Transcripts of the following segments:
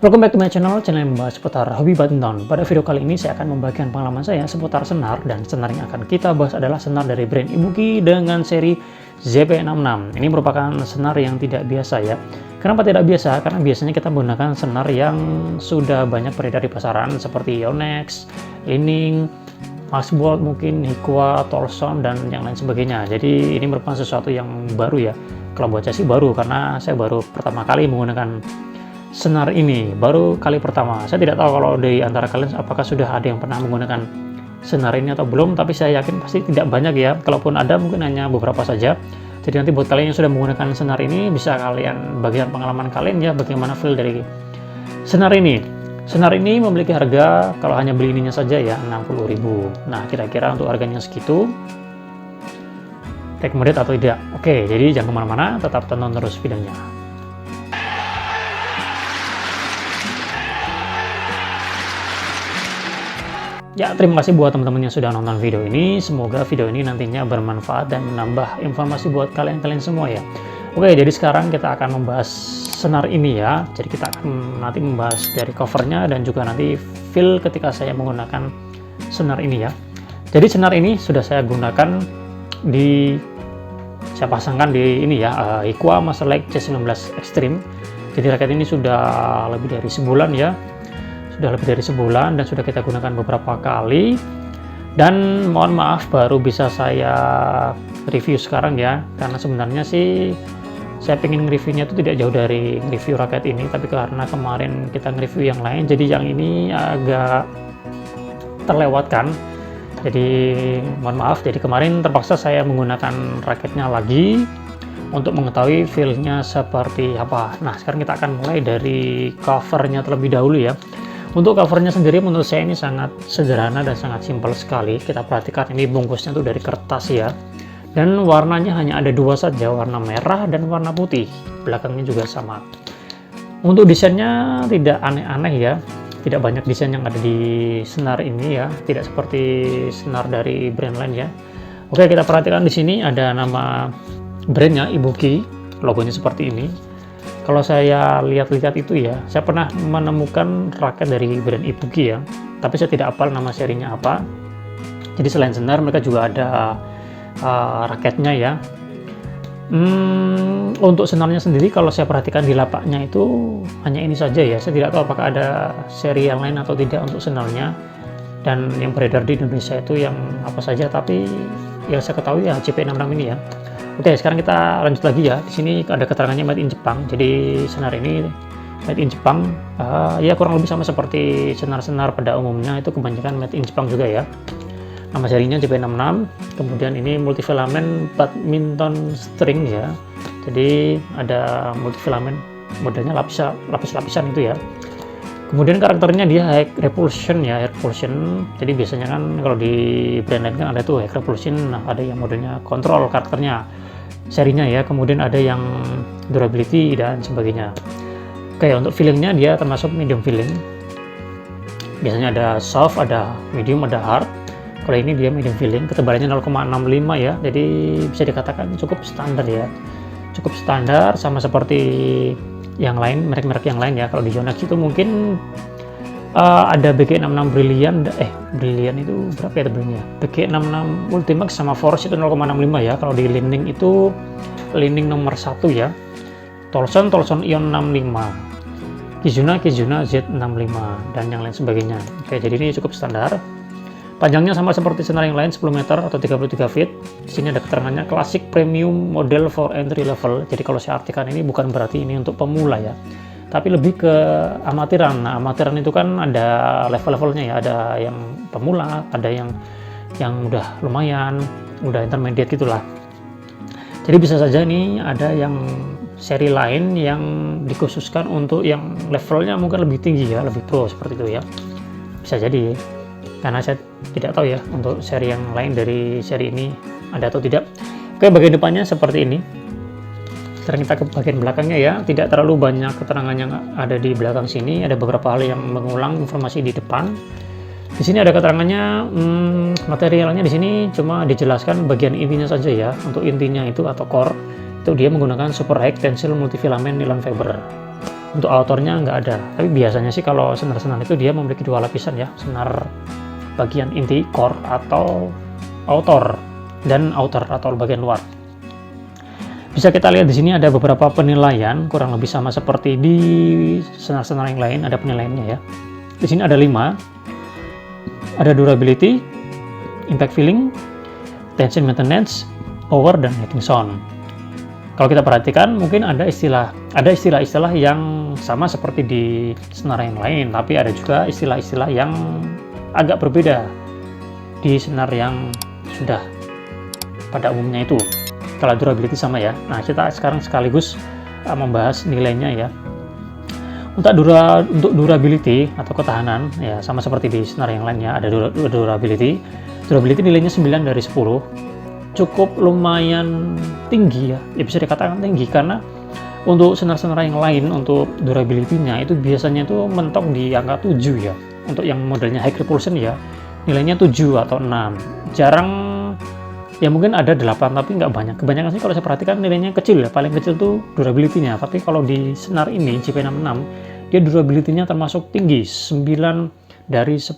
Welcome back to my channel yang membahas seputar hobi badminton. Pada video kali ini saya akan membagikan pengalaman saya seputar senar, dan senar yang akan kita bahas adalah senar dari brand Ibuki dengan seri ZP66. Ini merupakan senar yang tidak biasa ya. Kenapa tidak biasa? Karena biasanya kita menggunakan senar yang sudah banyak beredar di pasaran seperti Yonex, Li-Ning, Maxbolt, mungkin Hikwa, Tolson, dan yang lain sebagainya. Jadi ini merupakan sesuatu yang baru ya. Kalau buat saya sih baru, karena saya baru pertama kali menggunakan senar ini, baru kali pertama. Saya tidak tahu kalau di antara kalian apakah sudah ada yang pernah menggunakan senar ini atau belum, tapi saya yakin pasti tidak banyak ya. Kalaupun ada mungkin hanya beberapa saja. Jadi nanti buat kalian yang sudah menggunakan senar ini, bisa kalian bagikan pengalaman kalian ya, bagaimana feel dari senar ini. Senar ini memiliki harga, kalau hanya beli ininya saja ya, 60.000. Nah, kira-kira untuk harganya segitu recommended atau tidak? Oke, jadi jangan kemana-mana, tetap tonton terus videonya. Ya, terima kasih buat teman-teman yang sudah nonton video ini. Semoga video ini nantinya bermanfaat dan menambah informasi buat kalian semua ya. Oke, jadi sekarang kita akan membahas senar ini ya. Jadi kita akan nanti membahas dari covernya dan juga nanti feel ketika saya menggunakan senar ini ya. Jadi senar ini sudah saya gunakan saya pasangkan di ini ya, Hikwa Master Lake C19 Extreme. Jadi raket ini sudah lebih dari sebulan ya. Sudah lebih dari sebulan dan sudah kita gunakan beberapa kali, dan mohon maaf baru bisa saya review sekarang ya, karena sebenarnya sih saya pengen reviewnya itu tidak jauh dari review raket ini, tapi karena kemarin kita nge-review yang lain, jadi yang ini agak terlewatkan. Jadi mohon maaf, jadi kemarin terpaksa saya menggunakan raketnya lagi untuk mengetahui feel-nya seperti apa. Nah, sekarang kita akan mulai dari covernya terlebih dahulu ya. Untuk covernya sendiri menurut saya ini sangat sederhana dan sangat simpel sekali. Kita perhatikan ini bungkusnya tuh dari kertas ya. Dan warnanya hanya ada dua saja, warna merah dan warna putih. Belakangnya juga sama. Untuk desainnya tidak aneh-aneh ya. Tidak banyak desain yang ada di senar ini ya. Tidak seperti senar dari brand lain ya. Oke, kita perhatikan di sini ada nama brandnya Ibuki. Logonya seperti ini. Kalau saya lihat-lihat itu ya, saya pernah menemukan raket dari brand Ibuki ya, tapi saya tidak hafal nama serinya apa. Jadi selain senar, mereka juga ada raketnya ya. Untuk senarnya sendiri, kalau saya perhatikan di lapaknya itu hanya ini saja ya. Saya tidak tahu apakah ada seri yang lain atau tidak untuk senarnya. Dan yang beredar di Indonesia itu yang apa saja, tapi yang saya ketahui ya CP66 ini ya. Oke, sekarang kita lanjut lagi ya. Di sini ada keterangannya made in Jepang. Jadi senar ini made in Jepang. Ya kurang lebih sama seperti senar-senar pada umumnya, itu kebanyakan made in Jepang juga ya. Nama serinya JP66. Kemudian ini multifilament badminton string ya. Jadi ada multifilament, modelnya lapis-lapisan itu ya. Kemudian karakternya dia high repulsion ya, repulsion. Jadi biasanya kan kalau di brand lain kan ada tuh high repulsion, nah ada yang modelnya kontrol karakternya, serinya ya. Kemudian ada yang durability dan sebagainya. Oke, untuk feelingnya dia termasuk medium feeling. Biasanya ada soft, ada medium, ada hard. Kalau ini dia medium feeling, ketebalannya 0,65 ya. Jadi bisa dikatakan cukup standar ya. Cukup standar, sama seperti yang lain, merek-merek yang lain ya. Kalau di Yonex itu mungkin ada BG66 Brilliant itu berapa ya tebennya? BG66 Ultimax sama Force itu 0,65 ya. Kalau di Li-Ning itu Li-Ning nomor 1 ya. Tolson Ion 65, Kizuna Z65, dan yang lain sebagainya. Oke, jadi ini cukup standar. Panjangnya sama seperti senar yang lain, 10 meter atau 33 feet. Di sini ada keterangannya classic premium model for entry level. Jadi kalau saya artikan ini bukan berarti ini untuk pemula ya, tapi lebih ke amatiran. Nah, amatiran itu kan ada level-levelnya ya. Ada yang pemula, ada yang udah lumayan, udah intermediate gitulah. Jadi bisa saja ini ada yang seri lain yang dikhususkan untuk yang levelnya mungkin lebih tinggi ya, lebih pro seperti itu ya. Bisa jadi. Karena saya tidak tahu ya untuk seri yang lain dari seri ini ada atau tidak. Oke, bagian depannya seperti ini. Sekarang kita ke bagian belakangnya ya. Tidak terlalu banyak keterangan yang ada di belakang sini. Ada beberapa hal yang mengulang informasi di depan. Di sini ada keterangannya, materialnya di sini cuma dijelaskan bagian intinya saja ya. Untuk intinya itu atau core itu dia menggunakan super high tensile multifilament nylon fiber. Untuk outernya nggak ada, tapi biasanya sih kalau senar-senar itu dia memiliki dua lapisan ya, senar bagian inti core atau outer dan outer atau bagian luar. Bisa kita lihat di sini ada beberapa penilaian kurang lebih sama seperti di senar-senar yang lain, ada penilaiannya ya. Di sini ada 5. Ada durability, impact feeling, tension maintenance, power, dan hitting sound. Kalau kita perhatikan mungkin ada istilah-istilah yang sama seperti di senar yang lain, tapi ada juga istilah-istilah yang agak berbeda di senar yang sudah pada umumnya itu. Kalau durability sama ya. Nah, kita sekarang sekaligus membahas nilainya ya. Untuk durability atau ketahanan ya sama seperti di senar yang lainnya, ada durability. Durability nilainya 9 dari 10. Cukup lumayan tinggi ya bisa dikatakan tinggi, karena untuk senar-senar yang lain untuk durability-nya itu biasanya itu mentok di angka 7 ya. Untuk yang modelnya high repulsion ya nilainya 7 atau 6, jarang ya, mungkin ada 8 tapi nggak banyak. Kebanyakan sih kalau saya perhatikan nilainya kecil ya, paling kecil tuh durability-nya. Tapi kalau di senar ini JP66 dia durability-nya termasuk tinggi, 9 dari 10.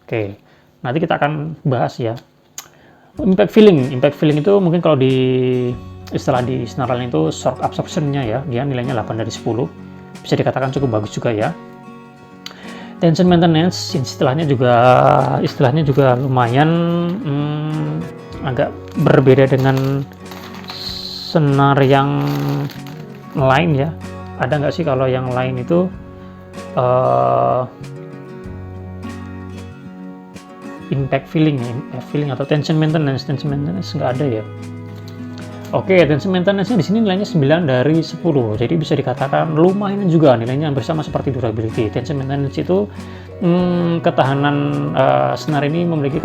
Oke, nanti kita akan bahas ya. Impact feeling itu mungkin kalau di istilah di senar lain itu shock absorption-nya ya, dia nilainya 8 dari 10. Bisa dikatakan cukup bagus juga ya. Tension maintenance istilahnya juga lumayan agak berbeda dengan senar yang lain ya. Ada nggak sih kalau yang lain itu impact feeling atau tension maintenance nggak ada ya. Oke, tension maintenance-nya di sini nilainya 9 dari 10. Jadi bisa dikatakan lumayan juga nilainya hampir sama seperti durability. Tension maintenance itu ketahanan senar ini memiliki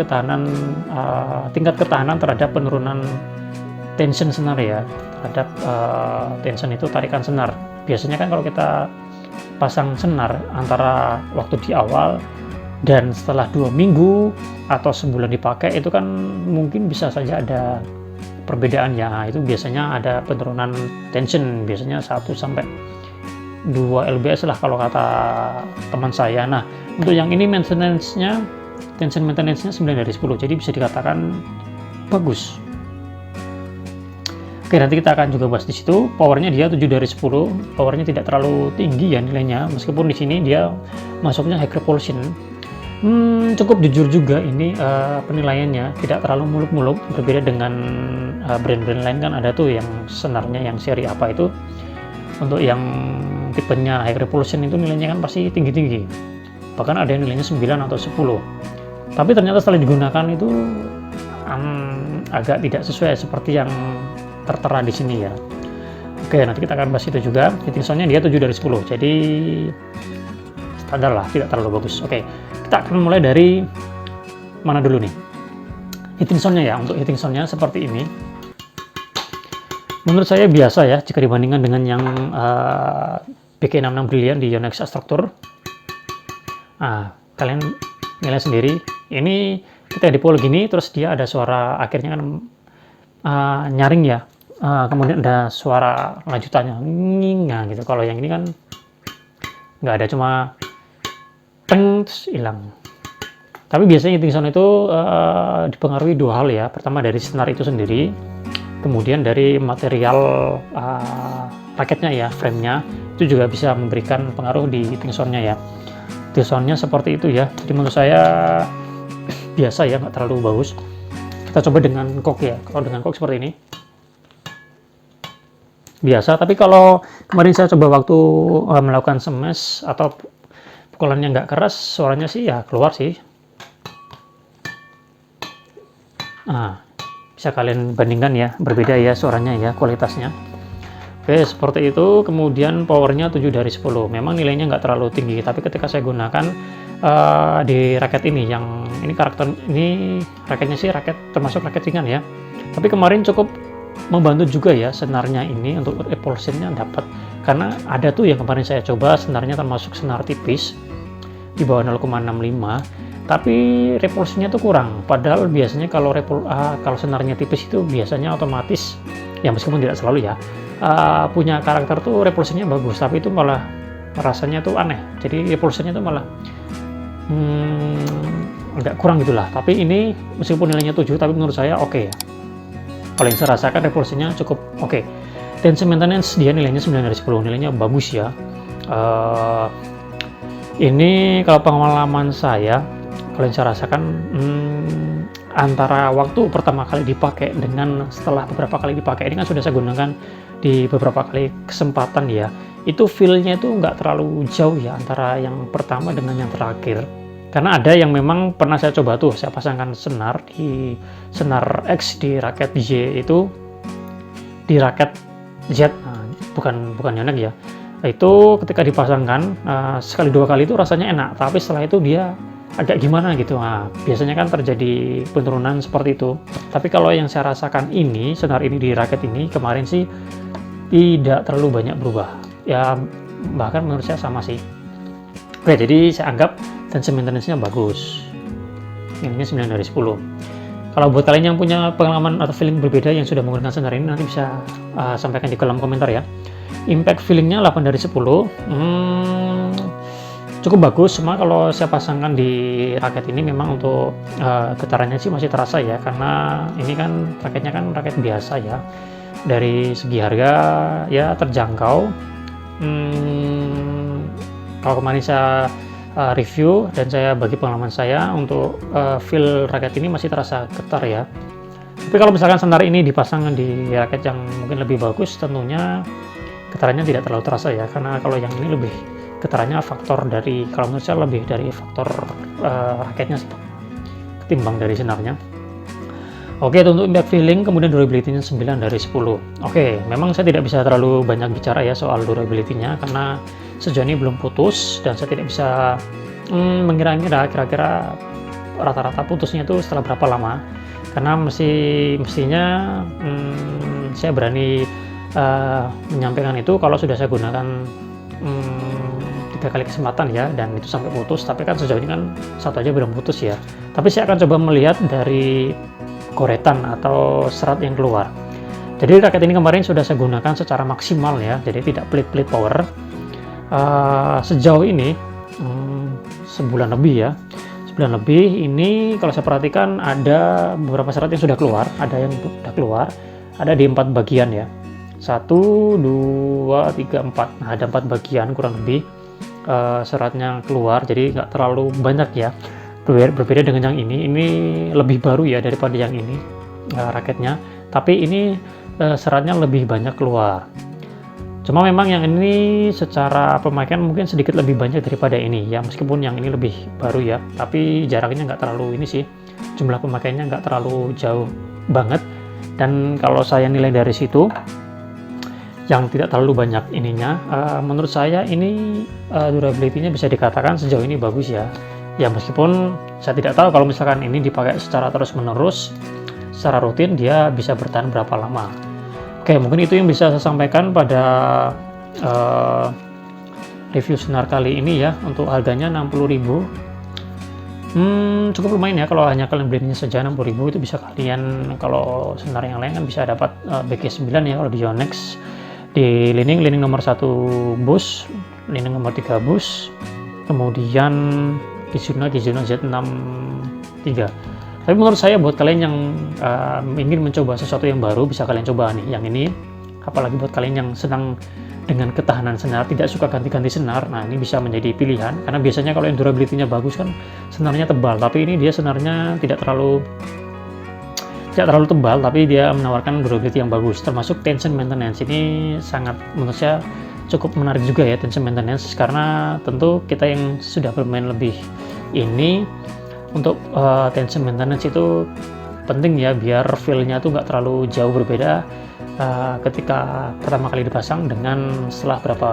tingkat ketahanan terhadap penurunan tension senar ya. Terhadap tension itu tarikan senar. Biasanya kan kalau kita pasang senar antara waktu di awal dan setelah 2 minggu atau sebulan dipakai itu kan mungkin bisa saja ada perbedaan ya. Itu biasanya ada penurunan tension, biasanya 1 sampai 2 lbs lah kalau kata teman saya. Nah, untuk yang ini tension maintenance-nya 9 dari 10, jadi bisa dikatakan bagus. Oke, nanti kita akan juga bahas di situ. Powernya dia 7 dari 10, powernya tidak terlalu tinggi ya nilainya, meskipun di sini dia masuknya high repulsion. Cukup jujur juga ini penilaiannya, tidak terlalu muluk-muluk, berbeda dengan brand-brand lain kan ada tuh yang senarnya yang seri apa itu, untuk yang tipenya high repulsion itu nilainya kan pasti tinggi-tinggi, bahkan ada yang nilainya 9 atau 10, tapi ternyata setelah digunakan itu agak tidak sesuai seperti yang tertera di sini ya. Oke, nanti kita akan bahas itu juga. Hitting sound-nya dia 7 dari 10, jadi standar lah, tidak terlalu bagus. Oke, kita akan mulai dari mana dulu nih? Hitting sound-nya ya. Untuk hitting sound-nya seperti ini. Menurut saya biasa ya jika dibandingkan dengan yang BK66 Brilliant di Yonex Structure. Nah, kalian nilai sendiri. Ini kita dipol gini, terus dia ada suara akhirnya kan nyaring ya. Kemudian ada suara lanjutannya nginga gitu. Kalau yang ini kan nggak ada, cuma teng terus hilang. Tapi biasanya hitting sound itu dipengaruhi 2 hal ya. Pertama dari senar itu sendiri, kemudian dari material raketnya ya, frame-nya itu juga bisa memberikan pengaruh di hitting sound-nya ya. Hitting sound-nya seperti itu ya. Jadi menurut saya biasa ya, nggak terlalu bagus. Kita coba dengan kok ya. Kalau dengan kok seperti ini biasa, tapi kalau kemarin saya coba waktu melakukan smash atau pukulannya nggak keras, suaranya sih ya keluar sih. Nah, bisa kalian bandingkan ya, berbeda ya suaranya ya, kualitasnya. Oke, seperti itu. Kemudian powernya 7 dari 10, memang nilainya nggak terlalu tinggi, tapi ketika saya gunakan di raket ini, yang ini raketnya sih termasuk raket ringan ya, tapi kemarin cukup membantu juga ya senarnya ini untuk repulsionnya dapat, karena ada tuh yang kemarin saya coba senarnya termasuk senar tipis di bawah 0,65, tapi repulsinya tuh kurang. Padahal biasanya kalau senarnya tipis itu biasanya otomatis ya meskipun tidak selalu ya, punya karakter tuh repulsionnya bagus, tapi itu malah rasanya tuh aneh. Jadi repulsionnya tuh malah agak kurang gitulah. Tapi ini meskipun nilainya 7, tapi menurut saya oke ya. Kalau yang saya rasakan repulsinya cukup oke. Tension maintenance dia nilainya 9 dari 10, nilainya bagus ya. Ini kalau pengalaman saya, kalau yang saya rasakan antara waktu pertama kali dipakai dengan setelah beberapa kali dipakai, ini kan sudah saya gunakan di beberapa kali kesempatan ya, itu feel-nya itu nggak terlalu jauh ya antara yang pertama dengan yang terakhir. Karena ada yang memang pernah saya coba tuh, saya pasangkan senar di senar X di raket Y itu, di raket Z, bukan Yonex ya. Itu ketika dipasangkan sekali dua kali itu rasanya enak, tapi setelah itu dia agak gimana gitu. Nah, biasanya kan terjadi penurunan seperti itu. Tapi kalau yang saya rasakan ini, senar ini di raket ini kemarin sih tidak terlalu banyak berubah. Ya bahkan menurut saya sama sih. Oke, jadi saya anggap tension maintenance-nya bagus. Ini 9 dari 10. Kalau buat kalian yang punya pengalaman atau feeling berbeda yang sudah menggunakan senar ini, nanti bisa sampaikan di kolom komentar ya. Impact feeling-nya 8 dari 10. Cukup bagus, cuma kalau saya pasangkan di raket ini memang untuk getarannya sih masih terasa ya, karena ini kan raketnya kan raket biasa ya. Dari segi harga ya terjangkau. Kalau kemarin saya review dan saya bagi pengalaman saya untuk feel raket ini masih terasa getar ya. Tapi kalau misalkan senar ini dipasang di raket yang mungkin lebih bagus, tentunya getarannya tidak terlalu terasa ya, karena kalau yang ini lebih getarannya faktor dari, kalau menurut saya lebih dari faktor raketnya sih ketimbang dari senarnya. Oke, itu untuk impact feeling, kemudian durability-nya 9 dari 10. Oke, memang saya tidak bisa terlalu banyak bicara ya soal durability-nya karena sejauh ini belum putus dan saya tidak bisa mengira-ngira kira-kira rata-rata putusnya itu setelah berapa lama, karena mestinya saya berani menyampaikan itu kalau sudah saya gunakan 3 kali kesempatan ya, dan itu sampai putus. Tapi kan sejauh ini kan satu aja belum putus ya. Tapi saya akan coba melihat dari goretan atau serat yang keluar. Jadi raket ini kemarin sudah saya gunakan secara maksimal ya, jadi tidak pelit-pelit power. Sejauh ini sebulan lebih ini kalau saya perhatikan ada beberapa serat yang sudah keluar, ada di 4 bagian ya, 1, 2, 3, 4. Nah, ada 4 bagian kurang lebih seratnya keluar, jadi nggak terlalu banyak ya. Berbeda dengan yang ini lebih baru ya daripada yang ini raketnya, tapi ini seratnya lebih banyak keluar. Cuma memang yang ini secara pemakaian mungkin sedikit lebih banyak daripada ini ya, meskipun yang ini lebih baru ya, tapi jaraknya nggak terlalu ini sih, jumlah pemakaiannya nggak terlalu jauh banget. Dan kalau saya nilai dari situ yang tidak terlalu banyak ininya, menurut saya ini durability-nya bisa dikatakan sejauh ini bagus ya. Ya meskipun saya tidak tahu kalau misalkan ini dipakai secara terus-menerus, secara rutin, dia bisa bertahan berapa lama. Oke, mungkin itu yang bisa saya sampaikan pada review senar kali ini ya. Untuk harganya 60.000, cukup lumayan ya. Kalau hanya kalian belinya saja 60.000, itu bisa kalian, kalau senar yang lain kan bisa dapat BG9 ya kalau di Yonex, di lining nomor 1 bus, lining nomor 3 bus, kemudian Kizuna Z63. Tapi menurut saya buat kalian yang ingin mencoba sesuatu yang baru, bisa kalian coba nih yang ini. Apalagi buat kalian yang senang dengan ketahanan senar, tidak suka ganti-ganti senar, nah ini bisa menjadi pilihan. Karena biasanya kalau yang durability-nya bagus kan senarnya tebal, tapi ini dia senarnya tidak terlalu tebal, tapi dia menawarkan durability yang bagus. Termasuk tension maintenance ini sangat, menurut saya cukup menarik juga ya tension maintenance, karena tentu kita yang sudah bermain lebih ini, untuk tension maintenance itu penting ya, biar feel-nya tuh nggak terlalu jauh berbeda ketika pertama kali dipasang dengan setelah berapa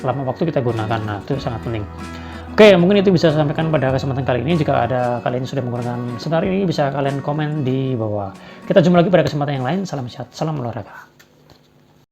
lama waktu kita gunakan. Nah, itu sangat penting. Oke, mungkin itu bisa saya sampaikan pada kesempatan kali ini. Jika ada kalian yang sudah menggunakan senar ini, bisa kalian komen di bawah. Kita jumpa lagi pada kesempatan yang lain. Salam sehat, salam olahraga.